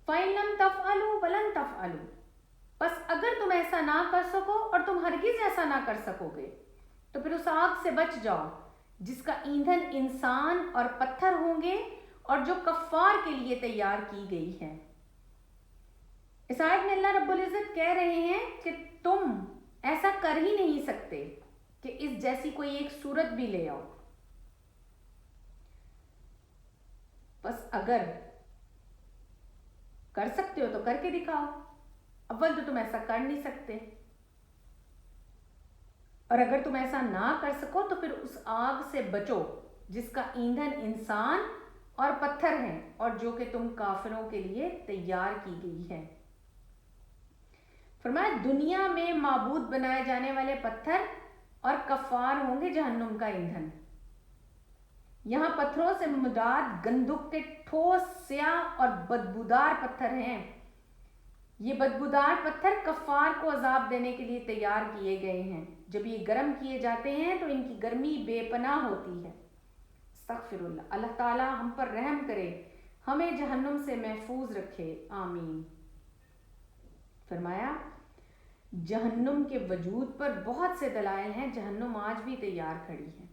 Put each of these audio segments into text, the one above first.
فَإِن لَمْ تَفْعَلُوا وَلَن تَفْعَلُوا، بس اگر تم ایسا نہ کر سکو اور تم ہرگز ایسا نہ کر سکو گے تو پھر اس آگ سے بچ جاؤ جس کا ایندھن انسان اور پتھر ہوں گے اور جو کفار کے لیے تیار کی گئی ہے۔ اس آیت میں اللہ رب العزت کہہ رہے ہیں کہ تم ایسا کر ہی نہیں سکتے کہ اس جیسی کوئی ایک صورت بھی لے آؤ، بس اگر کر سکتے ہو تو کر کے دکھاؤ، اول تو تم ایسا کر نہیں سکتے، اور اگر تم ایسا نہ کر سکو تو پھر اس آگ سے بچو جس کا ایندھن انسان اور پتھر ہیں اور جو کہ تم کافروں کے لیے تیار کی گئی ہے۔ فرمایا دنیا میں معبود بنائے جانے والے پتھر اور کفار ہوں گے جہنم کا ایندھن۔ یہاں پتھروں سے مراد گندھک کے ٹھوس سیاہ اور بدبودار پتھر ہیں۔ یہ بدبودار پتھر کفار کو عذاب دینے کے لیے تیار کیے گئے ہیں۔ جب یہ گرم کیے جاتے ہیں تو ان کی گرمی بے پناہ ہوتی ہے۔ استغفر اللہ، اللہ تعالی ہم پر رحم کرے، ہمیں جہنم سے محفوظ رکھے، آمین۔ فرمایا جہنم کے وجود پر بہت سے دلائل ہیں، جہنم آج بھی تیار کھڑی ہے۔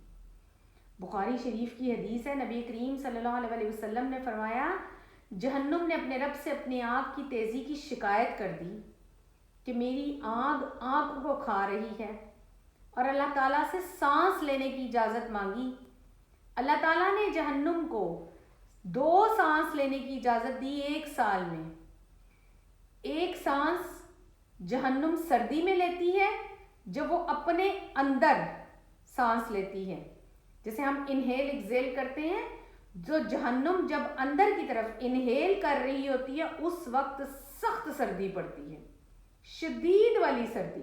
بخاری شریف کی حدیث ہے، نبی کریم صلی اللہ علیہ وسلم نے فرمایا جہنم نے اپنے رب سے اپنی آگ کی تیزی کی شکایت کر دی کہ میری آگ آگ کو کھا رہی ہے، اور اللہ تعالیٰ سے سانس لینے کی اجازت مانگی۔ اللہ تعالیٰ نے جہنم کو 2 سانس لینے کی اجازت دی ایک سال میں۔ ایک سانس جہنم سردی میں لیتی ہے جب وہ اپنے اندر سانس لیتی ہے، جیسے ہم انہیل ایکزیل کرتے ہیں، جو جہنم جب اندر کی طرف انہیل کر رہی ہوتی ہے اس وقت سخت سردی پڑتی ہے، شدید والی سردی،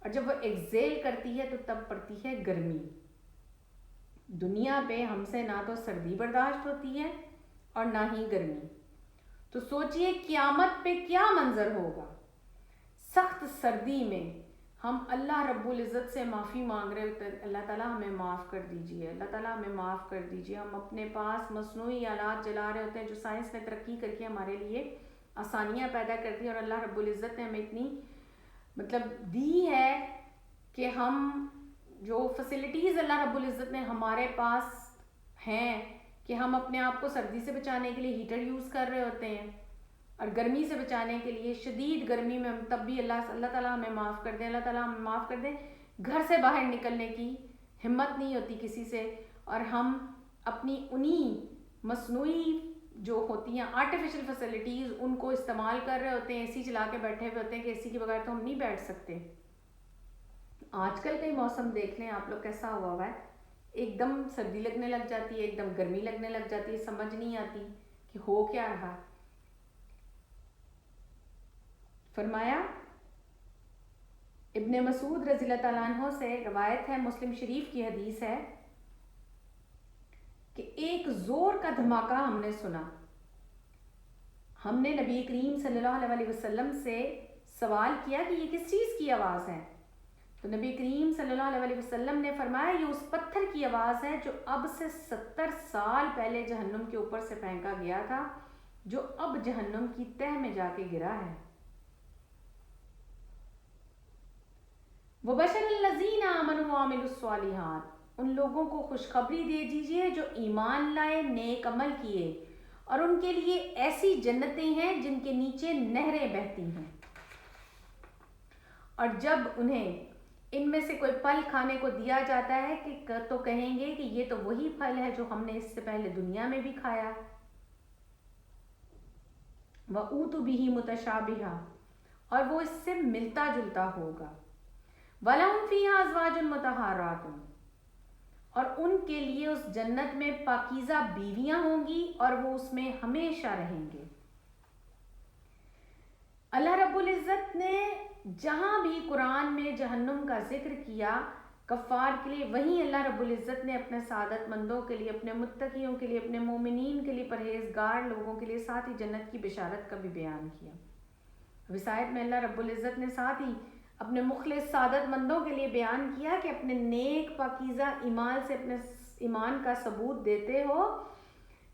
اور جب وہ ایکزیل کرتی ہے تو تب پڑتی ہے گرمی۔ دنیا پہ ہم سے نہ تو سردی برداشت ہوتی ہے اور نہ ہی گرمی، تو سوچئے قیامت پہ کیا منظر ہوگا۔ سخت سردی میں ہم اللہ رب العزت سے معافی مانگ رہے ہوتے ہیں، اللہ تعالیٰ ہمیں معاف کر دیجئے، اللہ تعالیٰ ہمیں معاف کر دیجئے۔ ہم اپنے پاس مصنوعی آلات چلا رہے ہوتے ہیں جو سائنس نے ترقی کر کے ہمارے لیے آسانیاں پیدا کر دی، اور اللہ رب العزت نے ہمیں اتنی دی ہے کہ ہم جو فیسلٹیز اللہ رب العزت نے ہمارے پاس ہیں کہ ہم اپنے آپ کو سردی سے بچانے کے لیے ہیٹر یوز کر رہے ہوتے ہیں، اور گرمی سے بچانے کے لیے شدید گرمی میں ہم تب بھی اللہ تعالیٰ ہمیں معاف کر دیں، اللہ تعالیٰ ہمیں معاف کر دیں۔ گھر سے باہر نکلنے کی ہمت نہیں ہوتی کسی سے، اور ہم اپنی انہی مصنوعی جو ہوتی ہیں آرٹیفیشل فیسلٹیز ان کو استعمال کر رہے ہوتے ہیں، اے سی چلا کے بیٹھے ہوئے ہوتے ہیں کہ اے سی کے بغیر تو ہم نہیں بیٹھ سکتے۔ آج کل کا ہی موسم دیکھ لیں آپ لوگ کیسا ہوا ہے، ایک دم سردی لگنے لگ جاتی ہے، ایک دم گرمی لگنے لگ جاتی ہے، سمجھ نہیں آتی کہ ہو کیا رہا۔ فرمایا ابن مسعود رضی اللہ تعالیٰ عنہ سے روایت ہے، مسلم شریف کی حدیث ہے کہ ایک زور کا دھماکہ ہم نے سنا۔ ہم نے نبی کریم صلی اللہ علیہ وسلم سے سوال کیا کہ یہ کس چیز کی آواز ہے، تو نبی کریم صلی اللہ علیہ وسلم نے فرمایا یہ اس پتھر کی آواز ہے جو اب سے 70 سال پہلے جہنم کے اوپر سے پھینکا گیا تھا، جو اب جہنم کی تہ میں جا کے گرا ہے۔ وَبَشَرَ الَّذِينَ آمَنُوا وَعَمِلُوا الصَّالِحَاتِ، ان لوگوں کو خوشخبری دے دیجئے جو ایمان لائے، نیک عمل کیے، اور ان کے لیے ایسی جنتیں ہیں جن کے نیچے نہریں بہتی ہیں، اور جب انہیں ان میں سے کوئی پھل کھانے کو دیا جاتا ہے کہ تو کہیں گے کہ یہ تو وہی پھل ہے جو ہم نے اس سے پہلے دنیا میں بھی کھایا۔ وَأُوتُوا بِهِ مُتَشَابِهًا، اور وہ اس سے ملتا جلتا ہوگا۔ وَلَهُمْ فِيهَا أَزْوَاجٌ مُطَهَّرَاتٌ، اور ان کے لیے اس جنت میں پاکیزہ بیویاں ہوں گی اور وہ اس میں ہمیشہ رہیں گے۔ اللہ رب العزت نے جہاں بھی قرآن میں جہنم کا ذکر کیا کفار کے لیے، وہیں اللہ رب العزت نے اپنے سعادت مندوں کے لیے، اپنے متقیوں کے لیے، اپنے مومنین کے لیے، پرہیزگار لوگوں کے لیے ساتھ ہی جنت کی بشارت کا بھی بیان کیا۔ اس آیت میں اللہ رب العزت نے ساتھ ہی اپنے مخلص سعادت مندوں کے لیے بیان کیا کہ اپنے نیک پاکیزہ ایمان سے اپنے ایمان کا ثبوت دیتے ہو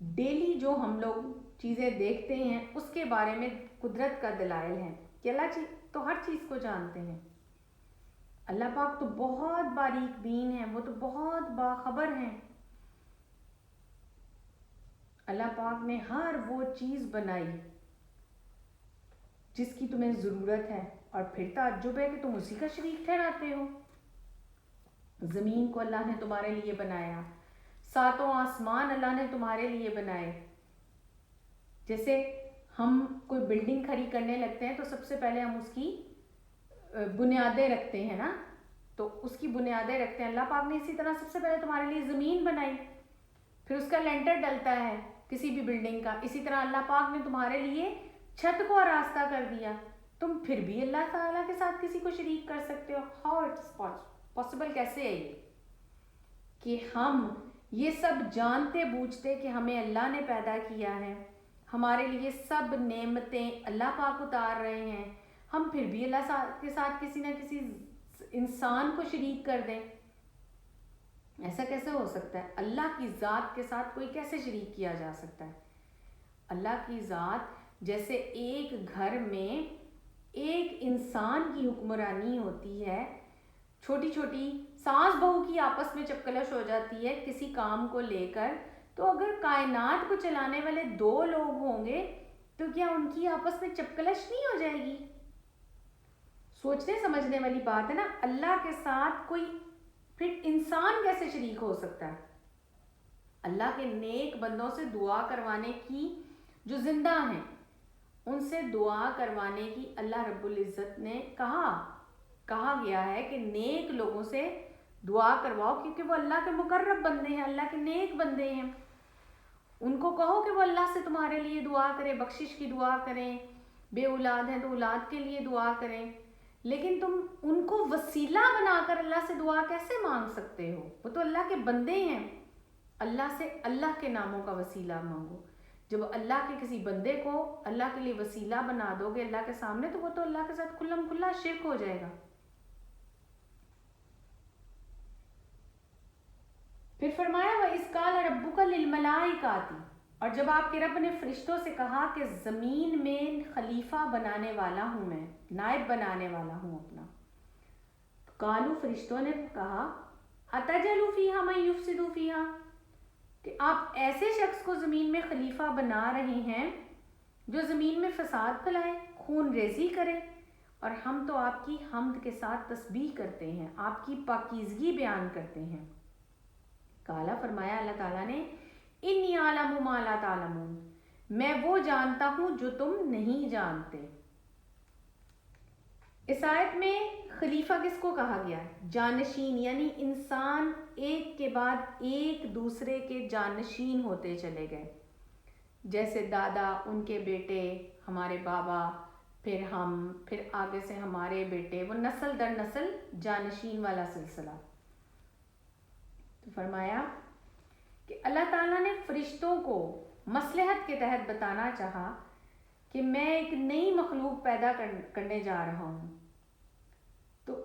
ڈیلی جو ہم لوگ چیزیں دیکھتے ہیں اس کے بارے میں قدرت کا دلائل ہیں کہ اللہ تو ہر چیز کو جانتے ہیں. اللہ پاک تو بہت باریک بین ہیں, وہ تو بہت باخبر ہیں. اللہ پاک نے ہر وہ چیز بنائی جس کی تمہیں ضرورت ہے, اور پھر تعجب ہے کہ تم اسی کا شریک ٹھہراتے ہو. زمین کو اللہ نے تمہارے لیے بنایا, 7 آسمان اللہ نے تمہارے لیے بنائے. جیسے ہم کوئی بلڈنگ کھڑی کرنے لگتے ہیں تو سب سے پہلے ہم اس کی بنیادیں رکھتے ہیں نا, تو اس کی بنیادیں رکھتے ہیں. اللہ پاک نے اسی طرح سب سے پہلے تمہارے لیے زمین بنائی, پھر اس کا لینٹر ڈلتا ہے کسی بھی بلڈنگ کا. اسی طرح اللہ پاک نے تمہارے لیے چھت کو آراستہ کر دیا. تم پھر بھی اللہ تعالیٰ کے ساتھ کسی کو شریک کر سکتے ہو. ہاؤ اٹس پاسبل, کیسے ہے یہ کہ ہم یہ سب جانتے بوجھتے کہ ہمیں اللہ نے پیدا کیا ہے, ہمارے لیے سب نعمتیں اللہ پاک اتار رہے ہیں, ہم پھر بھی اللہ کے ساتھ کسی نہ کسی انسان کو شریک کر دیں. ایسا کیسے ہو سکتا ہے؟ اللہ کی ذات کے ساتھ کوئی کیسے شریک کیا جا سکتا ہے؟ اللہ کی ذات جیسے ایک گھر میں ایک انسان کی حکمرانی ہوتی ہے, چھوٹی چھوٹی ساس بہو کی آپس میں چپکلش ہو جاتی ہے کسی کام کو لے کر, تو اگر کائنات کو چلانے والے 2 لوگ ہوں گے تو کیا ان کی آپس میں چپکلش نہیں ہو جائے گی؟ سوچنے سمجھنے والی بات ہے نا. اللہ کے ساتھ کوئی پھر انسان کیسے شریک ہو سکتا ہے؟ اللہ کے نیک بندوں سے دعا کروانے کی, جو زندہ ہیں ان سے دعا کروانے کی اللہ رب العزت نے کہا گیا ہے کہ نیک لوگوں سے دعا کرواؤ, کیونکہ وہ اللہ کے مقرب بندے ہیں, اللہ کے نیک بندے ہیں. ان کو کہو کہ وہ اللہ سے تمہارے لیے دعا کریں, بخشش کی دعا کریں, بے اولاد ہیں تو اولاد کے لیے دعا کریں. لیکن تم ان کو وسیلہ بنا کر اللہ سے دعا کیسے مانگ سکتے ہو؟ وہ تو اللہ کے بندے ہیں. اللہ سے اللہ کے ناموں کا وسیلہ مانگو. جب اللہ کے کسی بندے کو اللہ کے لیے وسیلہ بنا دو گے اللہ کے سامنے, تو وہ تو اللہ کے ساتھ کھلم کھلا شرک ہو جائے گا. پھر فرمایا وَإِذْ قَالَ رَبُّكَ لِلْمَلَائِكَةِ, اور جب آپ کے رب نے فرشتوں سے کہا کہ زمین میں خلیفہ بنانے والا ہوں, میں نائب بنانے والا ہوں اپنا. قالوا, فرشتوں نے کہا أَتَجْعَلُ فِيهَا مَن يُفْسِدُ فِيهَا, کہ آپ ایسے شخص کو زمین میں خلیفہ بنا رہے ہیں جو زمین میں فساد پھیلائے, خون ریزی کرے, اور ہم تو آپ کی حمد کے ساتھ تسبیح کرتے ہیں, آپ کی پاکیزگی بیان کرتے ہیں. قالا, فرمایا اللہ تعالیٰ نے انی اعلم ما لا تعلمون, میں وہ جانتا ہوں جو تم نہیں جانتے. اس آیت میں خلیفہ کس کو کہا گیا ہے؟ جانشین, یعنی انسان ایک کے بعد ایک دوسرے کے جانشین ہوتے چلے گئے. جیسے دادا, ان کے بیٹے, ہمارے بابا, پھر ہم, پھر آگے سے ہمارے بیٹے, وہ نسل در نسل جانشین والا سلسلہ. تو فرمایا کہ اللہ تعالیٰ نے فرشتوں کو مصلحت کے تحت بتانا چاہا کہ میں ایک نئی مخلوق پیدا کرنے جا رہا ہوں. تو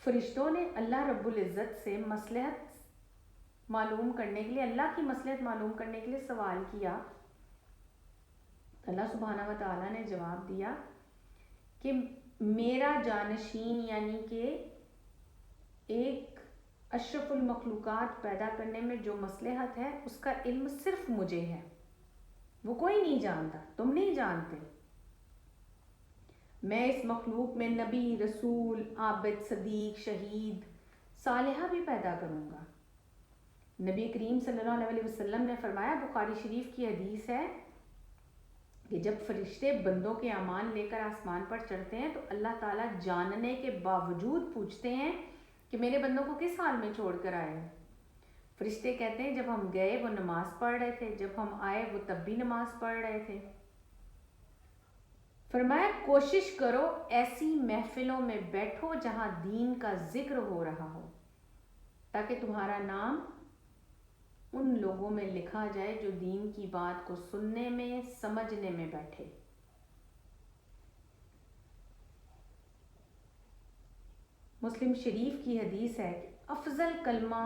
فرشتوں نے اللہ رب العزت سے مصلحت معلوم کرنے کے لیے, اللہ کی مصلحت معلوم کرنے کے لیے سوال کیا. اللہ سبحانہ و تعالیٰ نے جواب دیا کہ میرا جانشین, یعنی کہ ایک اشرف المخلوقات پیدا کرنے میں جو مصلحت ہے اس کا علم صرف مجھے ہے, وہ کوئی نہیں جانتا, تم نہیں جانتے. میں اس مخلوق میں نبی, رسول, عابد, صدیق, شہید, صالحہ بھی پیدا کروں گا. نبی کریم صلی اللہ علیہ وسلم نے فرمایا, بخاری شریف کی حدیث ہے کہ جب فرشتے بندوں کے اعمال لے کر آسمان پر چڑھتے ہیں تو اللہ تعالیٰ جاننے کے باوجود پوچھتے ہیں کہ میرے بندوں کو کس حال میں چھوڑ کر آئے. فرشتے کہتے ہیں جب ہم گئے وہ نماز پڑھ رہے تھے, جب ہم آئے وہ تب بھی نماز پڑھ رہے تھے. فرمایا کوشش کرو ایسی محفلوں میں بیٹھو جہاں دین کا ذکر ہو رہا ہو, تاکہ تمہارا نام ان لوگوں میں لکھا جائے جو دین کی بات کو سننے میں, سمجھنے میں بیٹھے. مسلم شریف کی حدیث ہے کہ افضل کلمہ,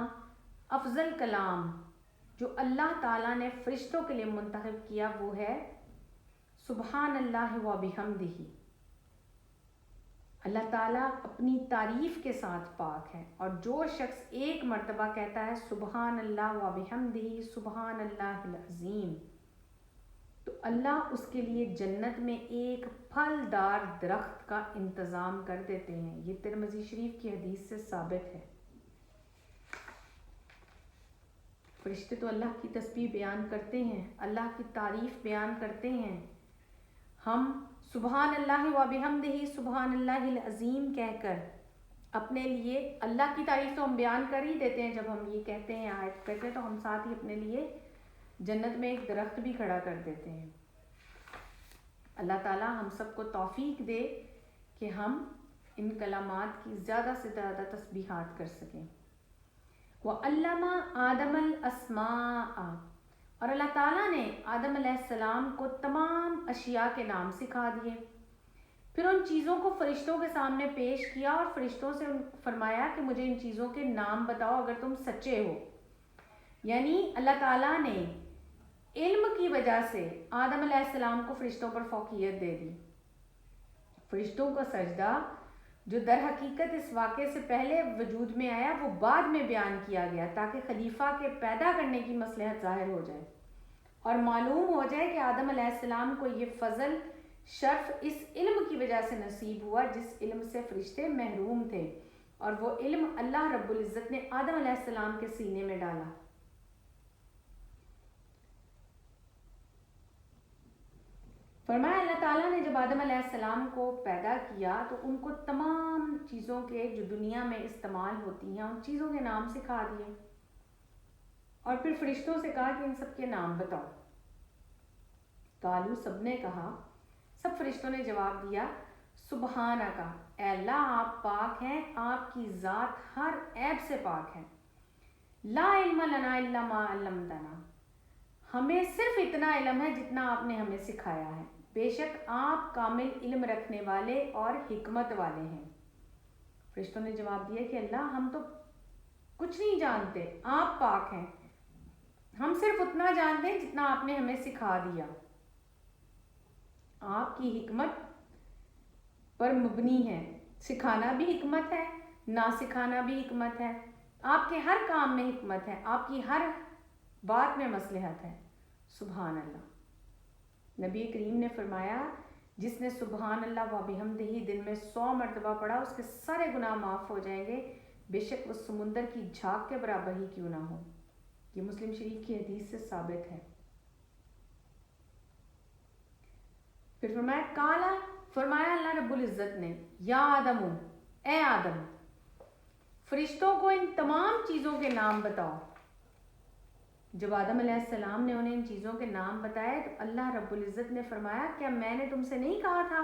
افضل کلام جو اللہ تعالیٰ نے فرشتوں کے لیے منتخب کیا وہ ہے سبحان اللہ و بحمدہ۔ اللہ تعالیٰ اپنی تعریف کے ساتھ پاک ہے، اور جو شخص ایک مرتبہ کہتا ہے سبحان اللہ و بحمدہ سبحان اللہ العظیم، تو اللہ اس کے لیے جنت میں ایک پھلدار درخت کا انتظام کر دیتے ہیں۔ یہ ترمذی شریف کی حدیث سے ثابت ہے۔ فرشتے تو اللہ کی تسبیح بیان کرتے ہیں، اللہ کی تعریف بیان کرتے ہیں۔ ہم سبحان اللہ و بحمدہ سبحان اللہ العظیم کہہ کر اپنے لیے اللہ کی تعریف تو ہم بیان کر ہی دیتے ہیں، جب ہم یہ کہتے ہیں آیت کہتے ہیں تو ہم ساتھ ہی اپنے لیے جنت میں ایک درخت بھی کھڑا کر دیتے ہیں۔ اللہ تعالیٰ ہم سب کو توفیق دے کہ ہم ان کلمات کی زیادہ سے زیادہ تسبیحات کر سکیں۔ وَعَلَّمَ آدَمَ الْأَسْمَاءَ، اور اللہ تعالیٰ نے آدم علیہ السلام کو تمام اشیاء کے نام سکھا دیے، پھر ان چیزوں کو فرشتوں کے سامنے پیش کیا اور فرشتوں سے فرمایا کہ مجھے ان چیزوں کے نام بتاؤ اگر تم سچے ہو۔ یعنی اللہ تعالیٰ نے علم کی وجہ سے آدم علیہ السلام کو فرشتوں پر فوقیت دے دی۔ فرشتوں کا سجدہ جو در حقیقت اس واقعے سے پہلے وجود میں آیا وہ بعد میں بیان کیا گیا تاکہ خلیفہ کے پیدا کرنے کی مصلحت ظاہر ہو جائے اور معلوم ہو جائے کہ آدم علیہ السلام کو یہ فضل شرف اس علم کی وجہ سے نصیب ہوا جس علم سے فرشتے محروم تھے، اور وہ علم اللہ رب العزت نے آدم علیہ السلام کے سینے میں ڈالا۔ فرمایا اللہ تعالیٰ نے جب آدم علیہ السلام کو پیدا کیا تو ان کو تمام چیزوں کے جو دنیا میں استعمال ہوتی ہیں ان چیزوں کے نام سکھا دیے، اور پھر فرشتوں سے کہا کہ ان سب کے نام بتاؤ۔ قالو، سب نے کہا، سب فرشتوں نے جواب دیا سبحانک، اے اللہ آپ پاک ہیں، آپ کی ذات ہر عیب سے پاک ہے۔ لا علم لنا الا ما علمتنا، ہمیں صرف اتنا علم ہے جتنا آپ نے ہمیں سکھایا ہے، بے شک آپ کامل علم رکھنے والے اور حکمت والے ہیں۔ فرشتوں نے جواب دیا کہ اللہ ہم تو کچھ نہیں جانتے، آپ پاک ہیں، ہم صرف اتنا جانتے ہیں جتنا آپ نے ہمیں سکھا دیا۔ آپ کی حکمت پر مبنی ہے، سکھانا بھی حکمت ہے، نہ سکھانا بھی حکمت ہے، آپ کے ہر کام میں حکمت ہے، آپ کی ہر بات میں مصلحت ہے۔ سبحان اللہ۔ نبی کریم نے فرمایا جس نے سبحان اللہ و بحمدہ دن میں 100 مرتبہ پڑھا اس کے سارے گناہ معاف ہو جائیں گے، بے شک وہ سمندر کی جھاگ کے برابر ہی کیوں نہ ہو۔ یہ مسلم شریف کی حدیث سے ثابت ہے۔ پھر فرمایا اللہ رب العزت نے یا آدم، اے آدم، فرشتوں کو ان تمام چیزوں کے نام بتاؤ۔ جب آدم علیہ السلام نے انہیں ان چیزوں کے نام بتائے تو اللہ رب العزت نے فرمایا کیا میں نے تم سے نہیں کہا تھا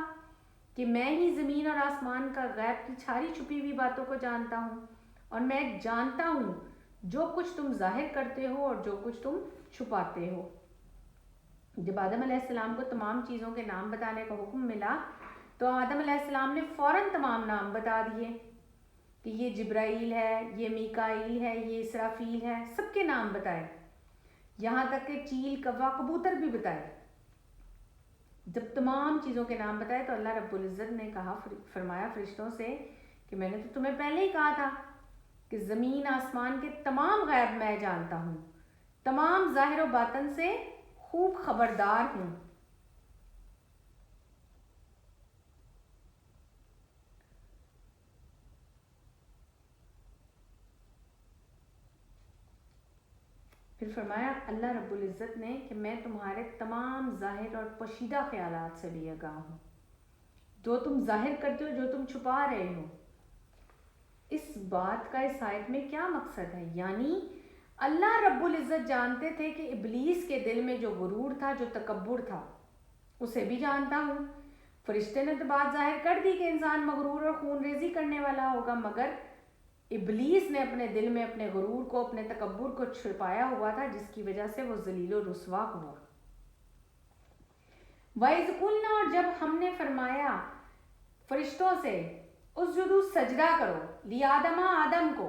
کہ میں ہی زمین اور آسمان کا غیب کی ساری چھپی ہوئی باتوں کو جانتا ہوں، اور میں جانتا ہوں جو کچھ تم ظاہر کرتے ہو اور جو کچھ تم چھپاتے ہو۔ جب آدم علیہ السلام کو تمام چیزوں کے نام بتانے کا حکم ملا تو آدم علیہ السلام نے فوراً تمام نام بتا دیے کہ یہ جبرائیل ہے، یہ میکائیل ہے، یہ اسرافیل ہے، سب کے نام بتائے، یہاں تک کہ چیل، کوا، کبوتر بھی بتائے۔ جب تمام چیزوں کے نام بتائے تو اللہ رب العزت نے فرمایا فرشتوں سے کہ میں نے تو تمہیں پہلے ہی کہا تھا کہ زمین آسمان کے تمام غیب میں جانتا ہوں، تمام ظاہر و باطن سے خوب خبردار ہوں۔ پھر فرمایا اللہ رب العزت نے کہ میں تمہارے تمام ظاہر اور پوشیدہ خیالات سے بھی آگاہ ہوں، جو تم ظاہر کرتے ہو، جو تم چھپا رہے ہو۔ اس بات کا اس آیت میں کیا مقصد ہے؟ یعنی اللہ رب العزت جانتے تھے کہ ابلیس کے دل میں جو غرور تھا، جو تکبر تھا، اسے بھی جانتا ہوں۔ فرشتے نے تو بات ظاہر کر دی کہ انسان مغرور اور خون ریزی کرنے والا ہوگا، مگر ابلیس نے اپنے دل میں اپنے غرور کو، اپنے تکبر کو چھپایا ہوا تھا، جس کی وجہ سے وہ ذلیل و رسوا ہوا۔ وَإِذْ قُلْنَا، اور جب ہم نے فرمایا فرشتوں سے اسجدوا، سجدہ کرو، لِآدَمَ، آدم کو،